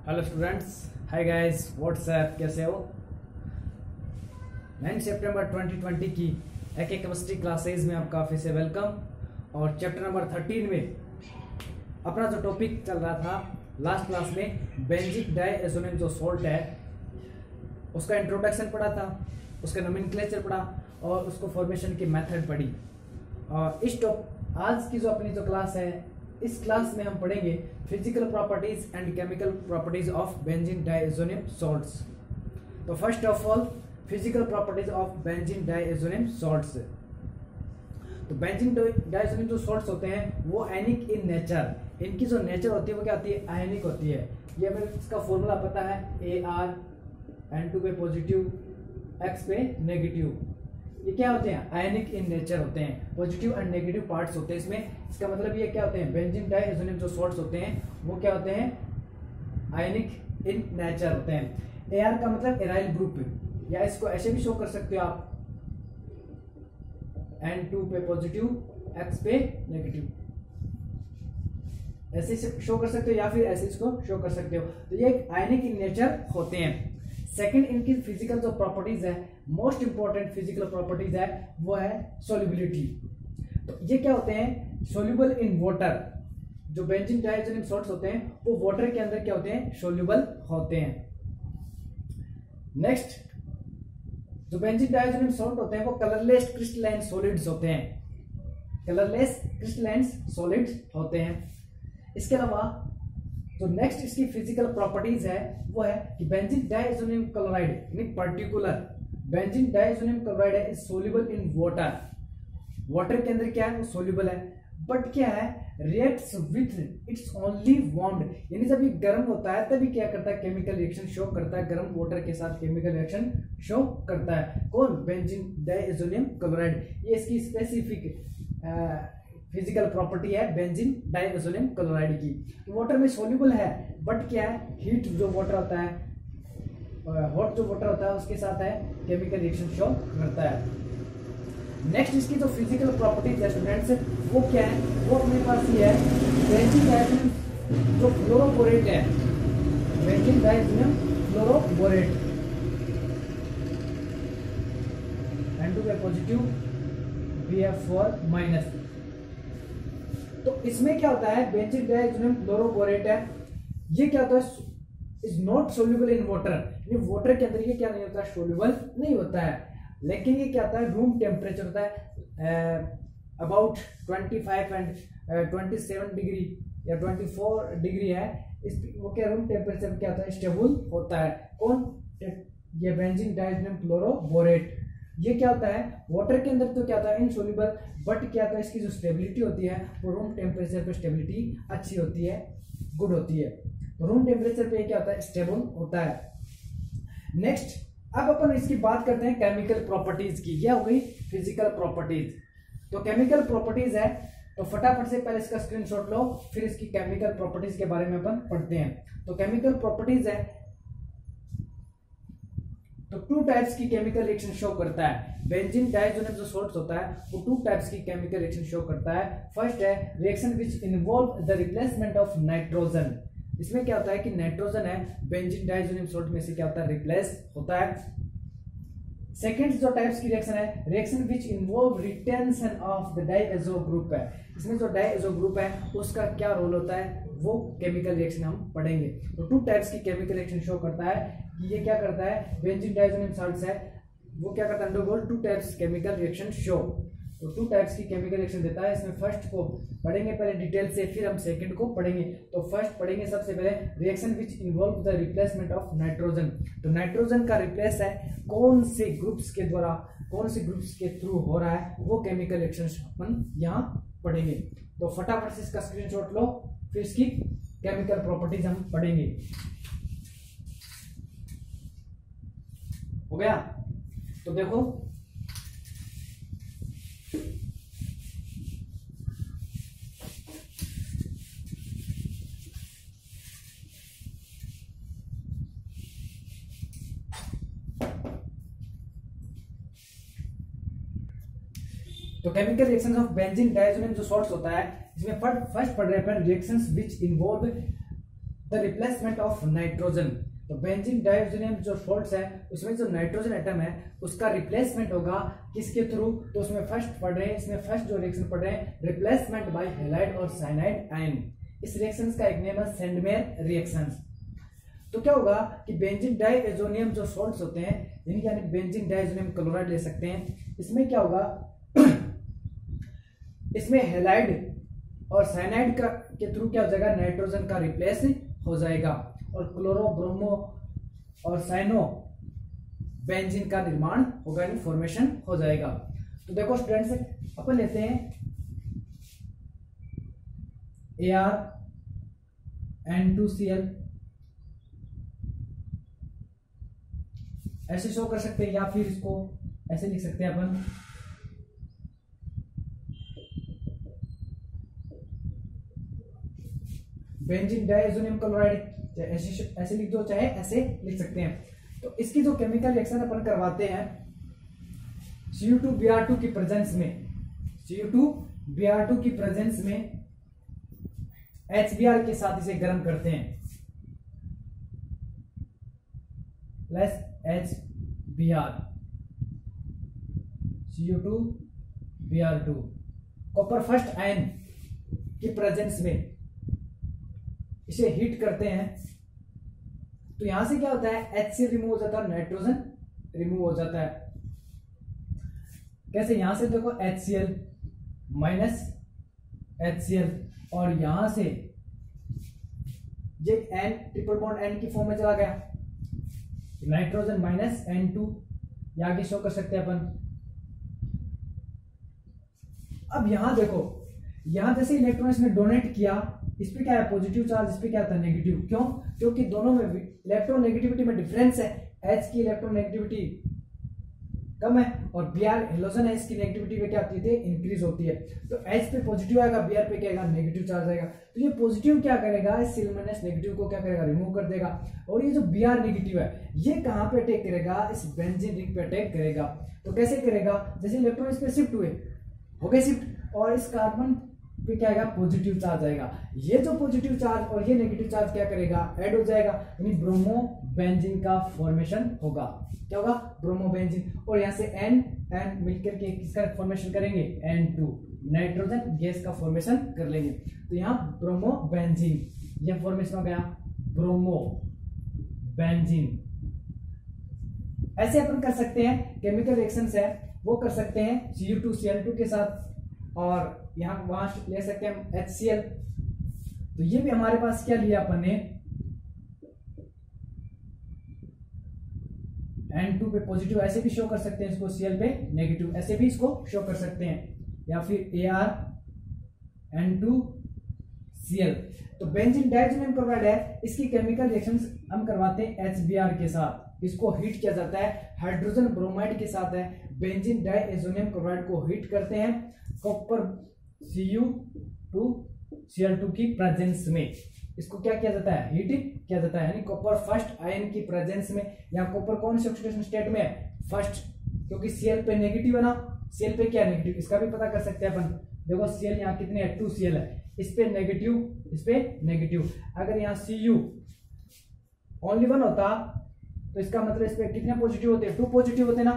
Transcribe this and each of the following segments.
Hello students, hi guys, WhatsApp, कैसे हो। 9 सितंबर 2020 की एक केमिस्ट्री क्लासेज में आपका फिर से वेलकम। और चैप्टर नंबर 13 में अपना जो टॉपिक चल रहा था लास्ट क्लास में, बेंजिक डाइएज़ोनियम जो सॉल्ट है उसका इंट्रोडक्शन पढ़ा था, उसका नोमेनक्लेचर पढ़ा और उसको फॉर्मेशन की मेथड पढ़ी। और आज की जो अपनी जो क्लास है, इस क्लास में हम पढ़ेंगे physical properties and chemical properties of benzene diazonium salts. तो first of all, physical properties of benzene diazonium salts. तो बेंजीन डाइएज़ोनियम जो सॉल्ट्स होते हैं वो आयनिक इन नेचर, इनकी जो नेचर होती है वो क्या होती है, आयनिक होती है। ये हमें इसका फॉर्मूला पता है, AR N2 पे पॉजिटिव, X पे नेगेटिव। ये क्या होते हैं, आयनिक इन नेचर होते हैं, पॉजिटिव एंड नेगेटिव पार्ट्स होते हैं इसमें। इसका मतलब ये क्या होते हैं, बेंजीन डाइएज़ोनियम जो सॉल्ट्स होते हैं वो क्या होते हैं, आयनिक इन नेचर होते हैं। AR का मतलब एराइल ग्रुप, या इसको ऐसे भी शो कर सकते हो आप, N2 पे पॉजिटिव, X पे नेगेटिव, ऐसे शो कर सकते हो या फिर ऐसे इसको शो कर सकते हो। तो ये आयनिक इन नेचर होते हैं। सेकंड, इनकी फिजिकल जो प्रॉपर्टीज है, मोस्ट इंपॉर्टेंट फिजिकल प्रॉपर्टीज है वो है सोल्युबिलिटी। तो ये क्या होते हैं, सोल्यूबल इन वाटर। जो बेंजीन डाइएज़ोनियम सॉल्ट्स होते हैं वो वाटर के अंदर क्या होते हैं, सोल्यूबल होते हैं। नेक्स्ट, जो बेंजीन डाइएज़ोनियम सॉल्ट होते हैं वो कलरलेस क्रिस्टलाइन सॉलिड्स होते हैं, कलरलेस क्रिस्टलाइन सॉलिड्स होते हैं। इसके अलावा तो नेक्स्ट इसकी फिजिकल प्रॉपर्टीज है वो है कि benzene diazonium chloride, in particular benzene diazonium chloride है is soluble in water. Water के अंदर क्या है, वो सोल्यूबल है, बट क्या है, reacts with its only warmed, यानी जब ये गर्म होता है तभी क्या करता है, केमिकल रिएक्शन शो करता है, गर्म वाटर के साथ केमिकल रिएक्शन शो करता है। कौन, बेंजीन डाइएज़ोनियम क्लोराइड। ये इसकी स्पेसिफिक फिजिकल प्रॉपर्टी है बेंजीन डाइएज़ोनियम क्लोराइड की। वाटर में सोल्यूबल है, बट क्या है, हीट जो वाटर होता है, हॉट जो वाटर होता है उसके साथ है केमिकल रिएक्शन शो करता है। नेक्स्ट, इसकी जो फिजिकल प्रॉपर्टीज है स्टूडेंट्स वो क्या है, वो अपने पास ये है, बेंजीन डाइएज़ोनियम जो फ्लोरोबोरेट है, बेंजीन डाइएज़ोनियम फ्लोरोबोरेट, N2 पे पॉजिटिव, BF4 माइनस। तो इसमें क्या होता है, बेंजीन डाइएज़ोनियम फ्लोरोबोरेट है, ये क्या होता है, is not soluble in water, ये वाटर के अंदर ये क्या नहीं होता, सोल्यूबल नहीं होता है। लेकिन ये क्या होता है, रूम टेम्परेचर होता है अबाउट 25 एंड 27 डिग्री या 24 डिग्री है, इस वो क्या रूम टेम्परेचर क्या होता है, स्टेबल होता है। कौन, ये बेंजीन डाइएज़ोनियम फ्लोरोबोरेट। ये क्या होता है, वाटर के अंदर तो क्या होता है, इनसोल्यूबल, बट क्या होता है, इसकी जो स्टेबिलिटी होती है वो रूम टेम्परेचर पे स्टेबिलिटी अच्छी होती है, गुड होती है। तो रूम टेम्परेचर पे क्या होता है, स्टेबल होता है। नेक्स्ट, अब अपन इसकी बात करते हैं केमिकल प्रॉपर्टीज की। यह हो गई फिजिकल प्रॉपर्टीज। तो केमिकल प्रॉपर्टीज है, तो फटाफट से पहले इसका स्क्रीनशॉट लो, फिर इसकी केमिकल प्रॉपर्टीज के बारे में अपन पढ़ते हैं। तो केमिकल प्रॉपर्टीज है, तो 2 टाइप्स की केमिकल रिएक्शन शो करता है। बेंजीन डाइएज़ोनियम जो सॉल्ट्स होता है वो 2 टाइप्स की केमिकल रिएक्शन शो करता है। फर्स्ट है reaction which involve the replacement of nitrogen. इसमें क्या होता है कि नाइट्रोजन है बेंजीन डाइएज़ोनियम सॉल्ट में से क्या होता है, रिप्लेस होता है। सेकेंड जो टाइप्स की रिएक्शन है, reaction which involve retention of the diazo group है। इसमें जो डाइएज़ो ग्रुप है उसका क्या रोल होता है, वो केमिकल रिएक्शन हम पढ़ेंगे। तो 2 टाइप्स की केमिकल रिएक्शन शो करता है। ये क्या करता है, बेंजीन डाइएज़ोनियम सॉल्ट्स है वो क्या करता है, undergo 2 types chemical reaction show. तो 2 टाइप्स की केमिकल रिएक्शन देता है। इसमें फर्स्ट को पढ़ेंगे पहले डिटेल से, फिर हम सेकंड को पढ़ेंगे। तो फर्स्ट पढ़ेंगे सबसे पहले reaction which involve the replacement of nitrogen. तो नाइट्रोजन का रिप्लेस है कौन से ग्रुप्स के द्वारा, कौन से ग्रुप्स के थ्रू हो रहा है, वो केमिकल रिएक्शन अपन यहाँ पढ़ेंगे। तो फटाफट से इसका स्क्रीनशॉट लो, फिर इसकी केमिकल प्रॉपर्टीज हम पढ़ेंगे। हो गया, तो देखो तो chemical reactions of benzene diazonium जो सॉल्ट्स होता है, इसमें फर्स्ट पढ़ रहे हैं reactions which involve the replacement of nitrogen. तो बेंजीन डाइऑक्सिनियम जो सॉल्ट्स है उसमें जो नाइट्रोजन एटम है उसका रिप्लेसमेंट होगा किसके थ्रू, तो उसमें फर्स्ट पढ़ रहे हैं, इसमें फर्स्ट जो रिएक्शन पढ़ रहे हैं रिप्लेसमेंट बाय हैलाइड और साइनाइड आयन। इस रिएक्शन का एक नेम है सेंडमेयर रिएक्शन। तो क्या होगा कि बेंजीन डाइऑक्सिनियम जो सॉल्ट्स होते हैं इनकी यानी बेंजीन डाइऑक्सिनियम क्लोराइड ले सकते हैं, इसमें क्या होगा इसमें हैलाइड और साइनाइड का के थ्रू क्या हो जाएगा, नाइट्रोजन का रिप्लेस हो जाएगा और क्लोरो ब्रोमो और साइनो बेंजीन का निर्माण होगा, यानी फॉर्मेशन हो जाएगा। तो देखो स्टूडेंट्स अपन लेते हैं ArN2Cl, ऐसे शो कर सकते हैं या फिर इसको ऐसे लिख सकते हैं अपन बेंजीन डाइऑक्सिनियम क्लोराइड, ऐसे लिख दो चाहे ऐसे लिख सकते हैं। तो इसकी जो केमिकल रिएक्शन अपन करवाते हैं Cu2Br2 की प्रेजेंस में, Cu2Br2 की प्रेजेंस में HBr के साथ इसे गर्म करते हैं, plus HBr Cu2Br2 copper first ion की प्रेजेंस में इसे हीट करते हैं। तो यहां से क्या होता है, HCl रिमूव हो जाता है, नाइट्रोजन रिमूव हो जाता है। कैसे, यहां से देखो HCl माइनस HCl और यहां से ये N ट्रिपल बॉन्ड N की फॉर्म में चला गया, नाइट्रोजन माइनस N2, ये आगे शो कर सकते हैं अपन। अब यहां देखो, यहां जैसे इलेक्ट्रॉन इसने डोनेट किया, इस पे क्या है पॉजिटिव चार्ज, इस पे क्या था नेगेटिव। क्यों, क्योंकि दोनों में इलेक्ट्रॉन नेगेटिविटी में डिफरेंस है, H की इलेक्ट्रॉन नेगेटिविटी कम है और Br हेलोजन है, इसकी नेगेटिविटी पे क्या होती है, इंक्रीज होती है। तो H पे पॉजिटिव आएगा, Br पे क्या आएगा, नेगेटिव चार्ज आएगा। तो ये पॉजिटिव क्या करेगा, इस Cl माइनस नेगेटिव को क्या करेगा, रिमूव कर देगा। और ये जो Br नेगेटिव है ये कहां पे अटैक करेगा, इस बेंजीन रिंग पे अटैक करेगा। तो कैसे करेगा, जैसे इलेक्ट्रॉन इस पे शिफ्ट हुए, हो गए शिफ्ट, और इस कार्बन पे क्या आएगा, पॉजिटिव चार्ज आएगा। ये जो पॉजिटिव चार्ज और ये नेगेटिव चार्ज क्या करेगा, ऐड हो जाएगा, यानी ब्रोमो बेंजीन का फॉर्मेशन होगा। क्या होगा, ब्रोमो बेंजीन। और यहां से N मिलकर के किसका फॉर्मेशन करेंगे, N2, नाइट्रोजन गैस का फॉर्मेशन कर लेंगे। तो यहाँ ब्रोमो बेंजीन ये फॉर्मेशन हो गया, ब्रोमो बेंजीन। ऐसे अपन कर सकते हैं, केमिकल रिएक्शंस है वो कर सकते हैं Cu2Cl2 के साथ, और यहां वहां ले सकते हैं HCl। तो ये भी हमारे पास क्या लिया अपन ने, N2 पे पॉजिटिव ऐसे भी शो कर सकते हैं इसको, Cl पे नेगेटिव ऐसे भी इसको शो कर सकते हैं, या फिर ArN2Cl। तो बेंजीन डाइऑक्सिनियम क्लोराइड है, इसकी केमिकल रिएक्शंस हम करवाते हैं HBr के साथ, इसको हीट किया जाता है, हाइड्रोजन ब्रोमाइड के साथ है, बेंजीन डाइऑक्सिनियम क्लोराइड को हीट करते हैं कॉपर Cu2Cl2 की प्रेजेंस में। इसको क्या किया जाता है, हीट किया जाता है, यानी कॉपर फर्स्ट आयन की प्रेजेंस में। यहाँ कॉपर कौन से ऑक्सीडेशन स्टेट में है, फर्स्ट, क्योंकि Cl पे नेगेटिव है ना, Cl पे क्या नेगेटिव, इसका भी पता कर सकते हैं अपन। देखो Cl यहाँ कितने है, 2Cl है, इस पे नेगेटिव, इस पे नेगेटिव। अगर यहाँ Cu ओनली 1 होता तो इसका मतलब इस पे कितने पॉजिटिव होते हैं, 2 पॉजिटिव होते ना।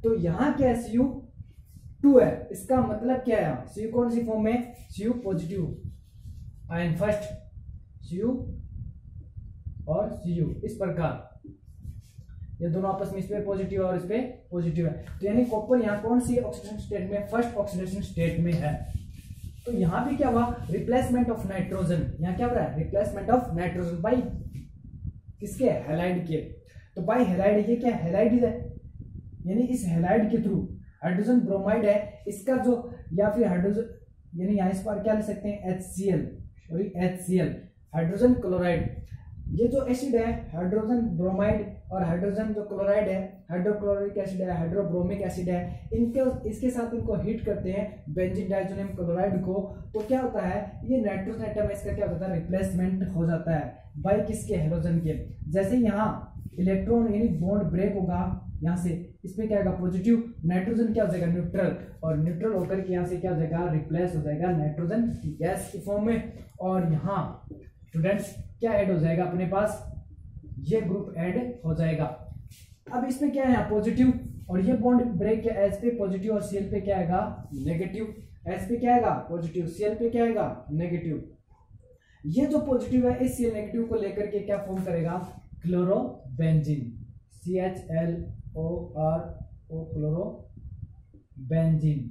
तो यहाँ क्या है, Cu2 है, इसका मतलब क्या है, Cu कौन सी फॉर्म में, Cu positive ion first, Cu और Cu इस प्रकार, ये दोनों आपस में इस पे पॉजिटिव और इस पे पॉजिटिव है। तो यानी कॉपर यहाँ कौन सी ऑक्सीडेशन स्टेट में, फर्स्ट ऑक्सीडेशन स्टेट में है। तो यहाँ भी क्या हुआ, रिप्लेसमेंट ऑफ नाइट्रोजन, यहाँ क्या हो रहा है, रिप्लेसमेंट ऑफ नाइट्रोजन बाई किसके, हैलाइड के। तो बाई हैलाइड, ये क्या हैलाइड है, यानी इस हैलाइड के थ्रू हाइड्रोजन ब्रोमाइड है इसका जो, या फिर हाइड्रोजन, यानी यहाँ इस पर क्या ले सकते हैं, HCl हाइड्रोजन क्लोराइड। ये जो एसिड है हाइड्रोजन ब्रोमाइड और हाइड्रोजन जो क्लोराइड है, हाइड्रोक्लोरिक एसिड है, हाइड्रोब्रोमिक एसिड है, इनके इसके साथ इनको हीट करते हैं बेंजीन डाइऑक्सिनियम क्लोराइड को। तो क्या होता है, ये नाइट्रोजन एटम इसका क्या होता है, रिप्लेसमेंट हो जाता है बाई किसके, हेलोजन के। जैसे यहाँ इलेक्ट्रॉन यानी बॉन्ड ब्रेक होगा, यहाँ से इसमें क्या आएगा, पॉजिटिव, नाइट्रोजन क्या हो जाएगा, न्यूट्रल, और न्यूट्रल होकर के यहाँ से क्या हो जाएगा, रिप्लेस हो जाएगा नाइट्रोजन की गैस की फॉर्म में। और यहाँ स्टूडेंट्स क्या ऐड हो जाएगा अपने पास, ये ग्रुप ऐड हो जाएगा। अब इसमें क्या है पॉजिटिव, और ये बॉन्ड ब्रेक के एच पे पॉजिटिव और सीएल पे क्या आएगा नेगेटिव। एच पे क्या आएगा पॉजिटिव, सीएल पे क्या आएगा नेगेटिव। ये जो पॉजिटिव है इस सीएल नेगेटिव को लेकर के क्या फॉर्म करेगा क्लोरोबेंजीन, CHLORO क्लोरोबेंजीन।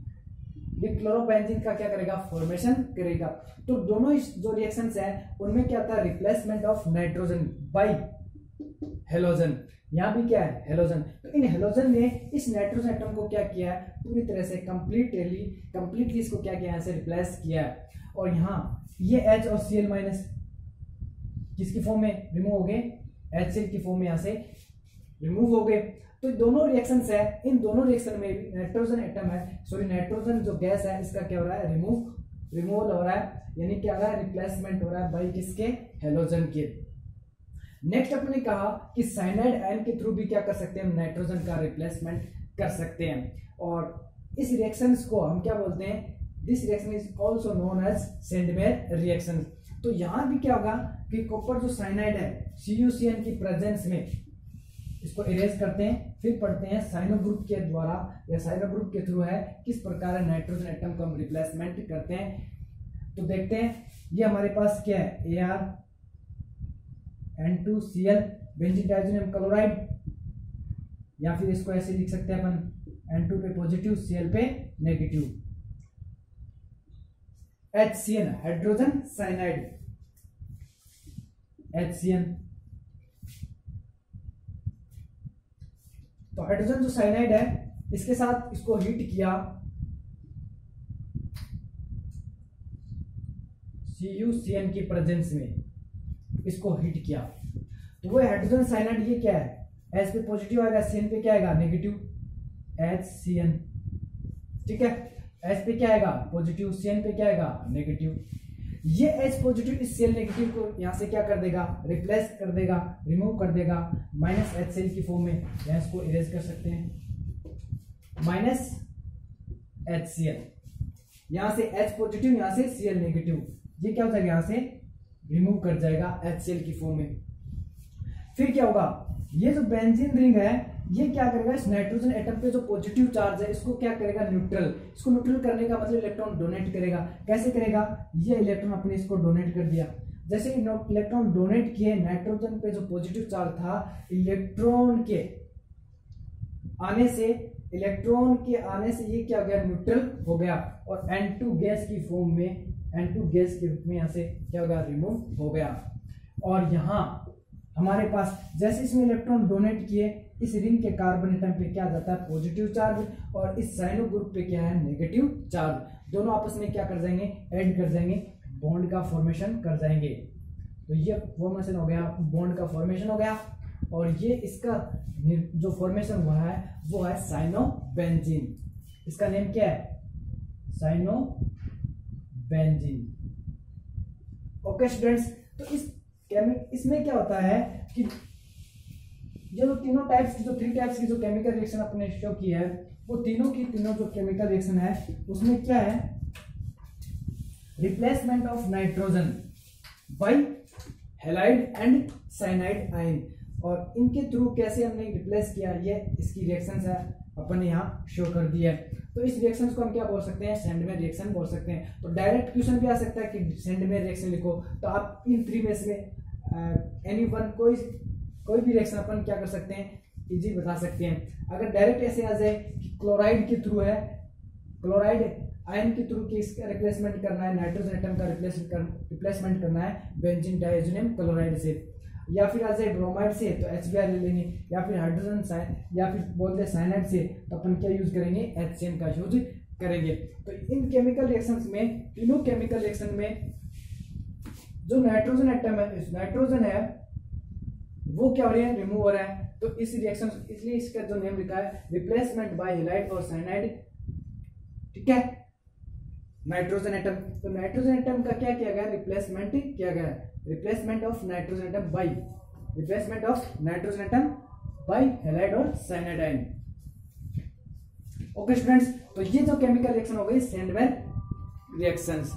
ये क्लोरोबेंजीन का क्या करेगा फॉर्मेशन करेगा। तो दोनों जो रिएक्शंस है उनमें क्या था replacement of nitrogen bye halogen. यहाँ भी क्या है हेलोजन। तो इन हेलोजन ने इस नाइट्रोजन एटम को क्या किया है पूरी तरह से कंप्लीटली इसको क्या किया है रिप्लेस किया है। और यहाँ ये H और Cl माइनस किसकी फॉर्म में रिमूव हो गए, HCl की फॉर्म में यहाँ से रिमूव हो गए। तो दोनों रिएक्शंस है, इन दोनों रिएक्शन में भी नाइट्रोजन एटम है सॉरी नाइट्रोजन जो गैस है इसका क्या हो रहा है रिमूवल हो रहा है, यानी क्या हो रहा है रिप्लेसमेंट हो रहा है बाई किसके हेलोजन के। नेक्स्ट अपने कहा कि साइनाइड आयन के थ्रू भी क्या कर सकते हैं हम नाइट्रोजन का रिप्लेसमेंट कर सकते हैं। और इस रिएक्शंस को हम क्या बोलते हैं, this reaction is also known as Sandmeyer reaction. तो यहां भी क्या होगा कि कॉपर जो साइनाइड है CuCN की प्रेजेंस में इसको इरेज करते हैं, फिर पढ़ते हैं साइनो ग्रुप के द्वारा या साइनो ग्रुप के थ्रू है किस प्रकार नाइट्रोजन एटम को हम रिप्लेसमेंट करते हैं। तो देखते हैं ये हमारे पास क्या है ArN2Cl बेंजीन डाइज़ोनियम क्लोराइड, या फिर इसको ऐसे लिख सकते हैं अपन N2 पे पॉजिटिव Cl पे negative, HCN hydrogen cyanide HCN। तो हाइड्रोजन जो साइनाइड है इसके साथ इसको हीट किया CuCN की प्रेजेंस में, इसको हीट किया तो वो हाइड्रोजन साइनाइड ये क्या है H पे पॉजिटिव आएगा Cn पे क्या आएगा नेगेटिव HCN, ठीक है। H पे क्या आएगा पॉजिटिव Cn पे क्या आएगा नेगेटिव। ये H पॉजिटिव इस Cl नेगेटिव को यहां से क्या कर देगा रिप्लेस कर देगा रिमूव कर देगा माइनस HCl की फॉर्म में, यहां इसको इरेज कर सकते हैं माइनस HCl। यहां से H पॉजिटिव यहां से Cl नेगेटिव, ये क्या हो जाएगा यहां से रिमूव कर जाएगा HCl की फॉर्म में। फिर क्या होगा ये जो बेंजीन रिंग है ये क्या करेगा इस नाइट्रोजन एटम पे जो पॉजिटिव चार्ज है इसको क्या करेगा न्यूट्रल, इसको न्यूट्रल करने का मतलब इलेक्ट्रॉन डोनेट करेगा। कैसे करेगा, ये इलेक्ट्रॉन अपने इसको डोनेट कर दिया, जैसे इलेक्ट्रॉन डोनेट किए नाइट्रोजन पे जो पॉजिटिव चार्ज था इलेक्ट्रॉन के आने से ये क्या हो गया न्यूट्रल हो गया और N2 गैस की फॉर्म में N2 गैस के रूप में यहां से क्या हो गया रिमूव हो गया। और यहाँ हमारे पास जैसे इसमें इलेक्ट्रॉन डोनेट किए इस रिंग के कार्बन एटम पे क्या जाता है पॉजिटिव चार्ज और इस साइनो ग्रुप पे क्या है नेगेटिव चार्ज, दोनों आपस में क्या कर जाएंगे ऐड कर जाएंगे, बॉन्ड का फॉर्मेशन कर जाएंगे। तो ये फॉर्मेशन हो गया, बॉन्ड का फॉर्मेशन हो गया। और ये इसका जो फॉर्मेशन हुआ है वो है साइनोबेंजीन, इसका नेम क्या है साइनोबेंजीन। ओके स्टूडेंट्स, तो इसमें क्या होता है कि ये जो तीनों टाइप्स की जो 3 टाइप्स की जो केमिकल रिएक्शन अपने शो की है वो तीनों की तीनों जो केमिकल रिएक्शन है उसमें क्या है replacement of nitrogen by halide and cyanide ion. और इनके थ्रू कैसे हमने रिप्लेस किया ये इसकी रिएक्शंस है अपन ने यहाँ शो कर दिया है। तो इस रिएक्शंस को हम क्या बोल सकते हैं सेंडमेयर रिएक्शन बोल सकते हैं। तो डायरेक्ट क्वेश्चन भी आ सकता है कि सेंडमेयर रिएक्शन लिखो, तो आप इन 3 में से एनी वन कोई भी रिएक्शन अपन क्या कर सकते हैं इजी बता सकते हैं। अगर डायरेक्ट ऐसे आ जाए कि क्लोराइड के थ्रू है, क्लोराइड आयन के थ्रू किसका रिप्लेसमेंट करना है नाइट्रोजन एटम का रिप्लेसमेंट करना है बेंजीन डाइज़ोनियम क्लोराइड से, या फिर आ जाए ब्रोमाइड से तो HBr ले लेंगे, या फिर हाइड्रोजन या फिर बोलते साइनाइड से तो अपन क्या यूज करेंगे HCN का यूज करेंगे। तो इन केमिकल रिएक्शंस में तीनों केमिकल रिएक्शन में जो नाइट्रोजन एटम है इस नाइट्रोजन है वो क्या हो रहा है रिमूव हो रहा है। तो इस रिएक्शन इसलिए इसका जो नेम लिखा है रिप्लेसमेंट बाय हैलाइड और साइनाइड, ठीक है नाइट्रोजन एटम। तो नाइट्रोजन एटम का क्या किया गया रिप्लेसमेंट किया गया, replacement of nitrogen atom by halide और साइनाइड आयन। ओके स्टूडेंट्स, तो ये जो केमिकल रिएक्शन हो गई सेंडमेयर रिएक्शंस।